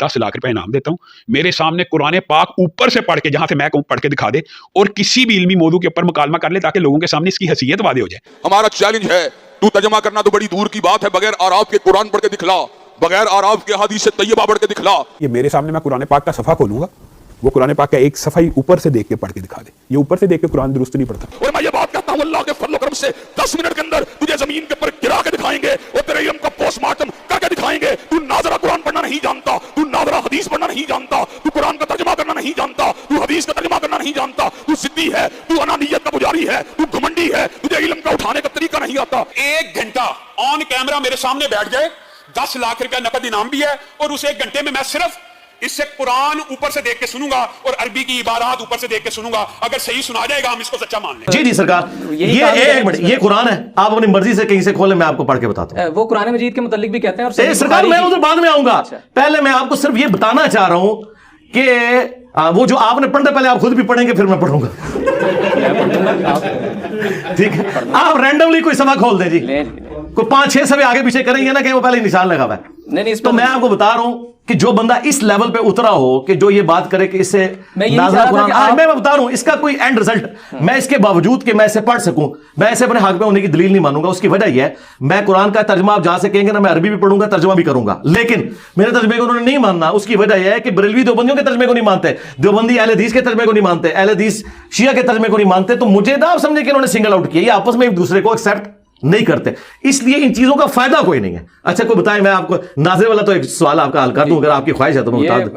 10 लाख रुपए इनाम देता हूँ, मेरे सामने कुरान पाक ऊपर से पढ़ के, जहां से मैं कहूँ पढ़ के दिखा दे, और किसी भी इल्मी मौजू के ऊपर मुकालमा कर ले, ताकि लोगों के सामने इसकी हैसियत वादे हो जाए। हमारा चैलेंज है, तू तर्जुमा करना तो बड़ी दूर की बात है, बगैर आराफ के कुरान पढ़ के दिखला, बगैर आराफ के हदीस से तैयबा पढ़ के दिखला। ये मेरे सामने मैं कुरान पाक का सफ़ा खोलूंगा, वो कुरान पाक का एक सफ़ा ही ऊपर से देख के पढ़ के दिखा दे। ये ऊपर से देख के कुरान दुरुस्त नहीं पढ़ता। और मैं ये बात कहता हूँ, अल्लाह के फजल करम से 10 मिनट के अंदर तुझे जमीन के ऊपर गिरा के दिखाएंगे और तेरे इल्म का पोस्टमार्टम करके दिखाएंगे। तू नाजरा कुरान पढ़ना नहीं जानता, तू नाजरा हदीस पढ़ना नहीं जानता, तू कुरान का तर्जुमा करना नहीं जानता, तू हदीस का तर्जुमा करना नहीं जानता, तू सिद्दी है, तू अनानियत का पुजारी है, तू घमंडी है, तुझे इल्म का उठाने का तरीका नहीं आता। 1 घंटा ऑन कैमरा मेरे सामने बैठ जाए, 10 लाख रुपया नकद इनाम भी है, और उस 1 घंटे में मैं सिर्फ इससे कुरान ऊपर से देख के सुनूंगा और अरबी की इबारत ऊपर से देख के सुनूंगा। अगर सही सुना जाएगा हम इसको सच्चा मान लें। जी जी सरकार, ये कुरान है, आप अपनी मर्जी से कहीं से खोलें, मैं आपको पढ़ के बताता हूँ। वो कुरान मजीद के मुतालिक भी कहते हैं। और सरकार मैं उधर बाद में आऊंगा, पहले मैं आपको सिर्फ ये बताना चाह रहा हूं कि वो जो आपने पढ़ना, पहले आप खुद भी पढ़ेंगे फिर मैं पढ़ूंगा। ठीक है, आप रैंडमली कोई सवा खोल दें जी, कोई 5-6 सवाल आगे पीछे करेंगे ना कि वो पहले निशान लगा हुआ है। नहीं, तो मैं आपको बता रहा हूं कि जो बंदा इस लेवल पे उतरा हो कि जो ये बात करे कि इससे नाज़रा कुरान, मैं बता रहा हूं इसका कोई एंड रिजल्ट, मैं इसके बावजूद कि मैं इसे पढ़ सकूं, मैं इसे अपने हक में होने की दलील नहीं मानूंगा। उसकी वजह यह है, मैं कुरान का तर्जुमा आप जहां से कहेंगे ना, मैं अरबी भी पढ़ूंगा, तर्जुमा भी करूंगा, लेकिन मेरे तर्जुमे को उन्होंने नहीं मानना। उसकी वजह यह है कि बरेलवी देवबंदियों के तर्जुमे को नहीं मानते, देवबंदी अहले हदीस के तर्जुमे को नहीं मानते, अहले हदीस शिया के तर्जुमे को नहीं मानते। तो मुझे ना आप समझे कि उन्होंने सिंगल आउट किया, ये आपस में एक दूसरे को एक्सेप्ट नहीं करते, इसलिए इन चीजों का फायदा कोई नहीं है। अच्छा कोई बताएं, मैं आपको नाज़िर वाला तो एक सवाल आपका हल कर दूं, अगर आपकी ख्वाहिश है तो मैं बता दूं।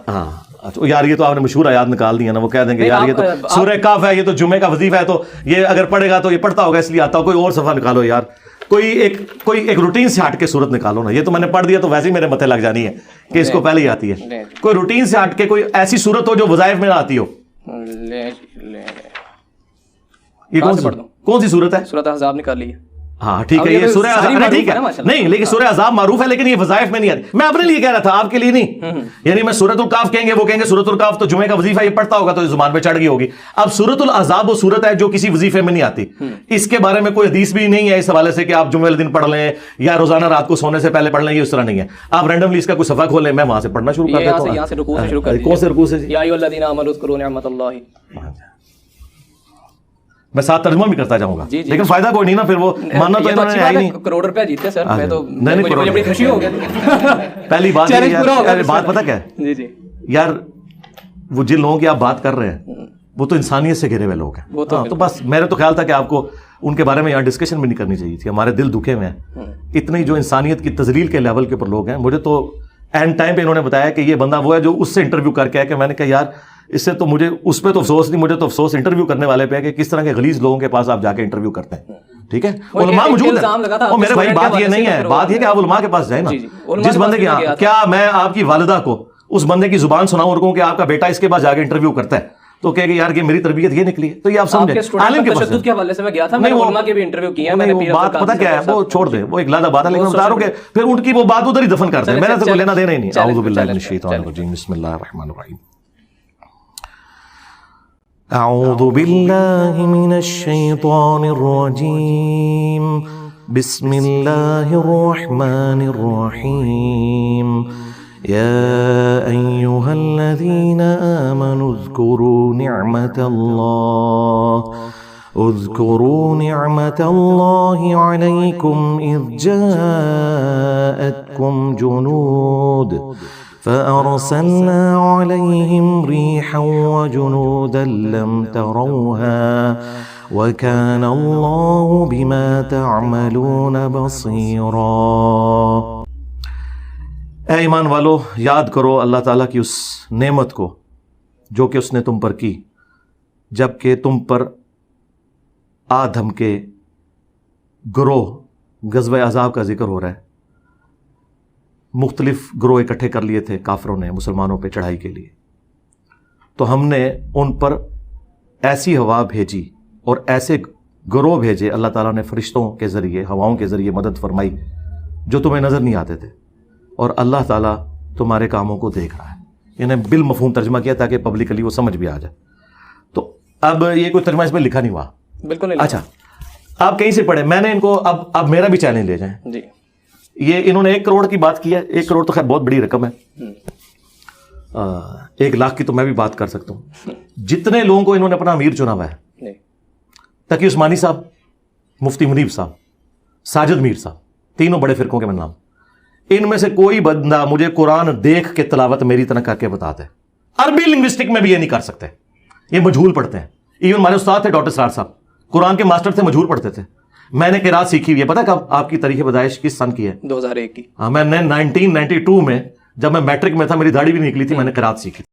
हाँ अच्छा यार, ये तो आपने मशहूर आयात निकाल दी है ना, वो कह देंगे यार ये तो सूरह काफ है, ये तो जुम्मे का वजीफा है, तो ये अगर पढ़ेगा तो ये पढ़ता होगा इसलिए आता हो। कोई और सफा निकालो यार, कोई एक रूटीन से हट के सूरत निकालो ना। ये तो मैंने पढ़ दिया तो वैसे ही मेरे मथे लग जानी है कि इसको पहले ही आती है। कोई रूटीन से हट के कोई ऐसी सूरत हो जो वज़ाइफ में ना आती हो। ये कौन सी सूरत है? सूरत अहज़ाब निकाली है। हाँ ठीक है, ये सूरह अहज़ाब ठीक है, नहीं लेकिन सूरह अहज़ाब मारूफ है, लेकिन ये वज़ाइफ में नहीं आती। मैं अपने लिए कह रहा था, आपके लिए नहीं। यानी मैं सूरतुल काफ कहेंगे, वो कहेंगे सूरतुल काफ तो जुमे का वजीफा ये पढ़ता होगा तो जुबान पे चढ़ गई होगी। अब सूरतुल अहज़ाब वो सूरत है जो किसी वजीफे में नहीं आती, इसके बारे में कोई हदीस भी नहीं है इस हवाले से कि आप जुमे वाले दिन पढ़ लें या रोजाना रात को सोने से पहले पढ़ लें, ये उस तरह नहीं है। आप रैंडमली इसका कोई सफा खोलें, मैं वहां से पढ़ना शुरू कर देता हूं। यहां से रुकू से शुरू कर दीजिए। कौन से रुकू से? या अय्युहल्लज़ीना आमनू उज़्कुरू निअमतल्लाहि। मैं साथ तर्जुमा भी करता जाऊंगा, लेकिन फायदा कोई नहीं ना, फिर वो मानना तो इन्होंने है ही नहीं। करोड़ रुपया जीते सर, मैं तो नहीं बड़ी खुशी हो गया। पहली बात यार, बात पता क्या है जी जी यार, वो जिन लोगों की आप बात कर रहे हैं वो तो इंसानियत से घिरे हुए लोग हैं। तो बस मेरा तो ख्याल था कि आपको उनके बारे में यहाँ डिस्कशन भी नहीं करनी चाहिए थी। हमारे दिल दुखे में हैं, इतनी जो इंसानियत की तजलील के लेवल के ऊपर लोग हैं। मुझे तो एंड टाइम पे इन्होंने बताया कि ये बंदा वो है जो उससे इंटरव्यू करके आया, कि मैंने कहा यार इससे तो मुझे उस पर तो अफसोस नहीं, मुझे तो अफसोस इंटरव्यू करने वाले पे है कि किस तरह के गलीज लोगों के पास आप जाके इंटरव्यू करते हैं। ठीक है, उलमा मौजूद है। और मेरे भाई बात ये नहीं है, बात ये कि आप उलमा के पास जाए ना, जिस बंदे के यहाँ, क्या मैं आपकी वालिदा को उस बंदे की जुबान सुनाऊं और कहूं कि आपका बेटा इसके पास जाके इंटरव्यू करता है, तो कहेगा यार कि मेरी तरबियत ये निकली, तो ये आप समझे। आलिम के तशद्दुद के हवाले से मैं गया था, मैंने उलमा के भी इंटरव्यू किया, मैंने बात पता क्या है, वो छोड़ दे, वो एक लादा बात है, लेकिन बता रहा हूं कि फिर उनकी वो बात उधर ही दफन कर दे, मेरा तो लेना देना ही नहीं। अऊज़ु बिल्लाहि मिनश शैतानिर रजीम, बिस्मिल्लाहिर रहमानिर रहीम। अऊज़ु बिल्लाहि मिनश शैतानिर रजीम, बिस्मिल्लाहिर रहमानिर रहीम। या अय्युहल्लज़ीना आमनू उज़्कुरू निअमतल्लाहि अलैकुम इज़ जाअतकुम जुनूद فأرسلنا عليهم ريحا وجنودا لم تروها وكان الله بما تعملون بصيرا۔ اے ایمان والو، یاد کرو اللہ تعالیٰ کی اس نعمت کو جو کہ اس نے تم پر کی جب کہ تم پر آدم کے گروہ غزوہ احزاب کا ذکر ہو رہا ہے۔ مختلف گروہ اکٹھے کر لیے تھے کافروں نے مسلمانوں پہ چڑھائی کے لیے، تو ہم نے ان پر ایسی ہوا بھیجی اور ایسے گروہ بھیجے، اللہ تعالیٰ نے فرشتوں کے ذریعے، ہواؤں کے ذریعے مدد فرمائی جو تمہیں نظر نہیں آتے تھے، اور اللہ تعالیٰ تمہارے کاموں کو دیکھ رہا ہے۔ انہیں بالمفہوم ترجمہ کیا تاکہ پبلکلی وہ سمجھ بھی آ جائے۔ تو اب یہ کوئی ترجمہ اس میں لکھا نہیں ہوا، بالکل نہیں۔ اچھا آپ کہیں سے پڑھیں، میں نے ان کو اب میرا بھی چیلنج لے جائیں جی، یہ انہوں نے 1 کروڑ کی بات کی ہے. 1 کروڑ تو خیر بہت بڑی رقم ہے. 1 لاکھ کی تو میں بھی بات کر سکتا ہوں. جتنے لوگوں کو انہوں نے اپنا امیر چنا ہوا ہے, نہیں تقی عثمانی صاحب, مفتی منیب صاحب, ساجد میر صاحب, تینوں بڑے فرقوں کے میں نام, ان میں سے کوئی بندہ مجھے قرآن دیکھ کے تلاوت میری طرح کر کے بتاتے. عربی لنگوسٹک میں بھی یہ نہیں کر سکتے, یہ مجہول پڑھتے ہیں. ایون ہمارے استاد تھے ڈاکٹر سرار صاحب, قرآن کے ماسٹر تھے, مجہول پڑھتے تھے. میں نے قرات سیکھی ہوئی ہے, پتہ کب آپ کی تاریخ پیدائش کس سن کی ہے؟ 2001 کی. ہاں, میں نے 1992 میں جب میں میٹرک میں تھا, میری داڑھی بھی نکلی تھی, میں نے قرات سیکھی.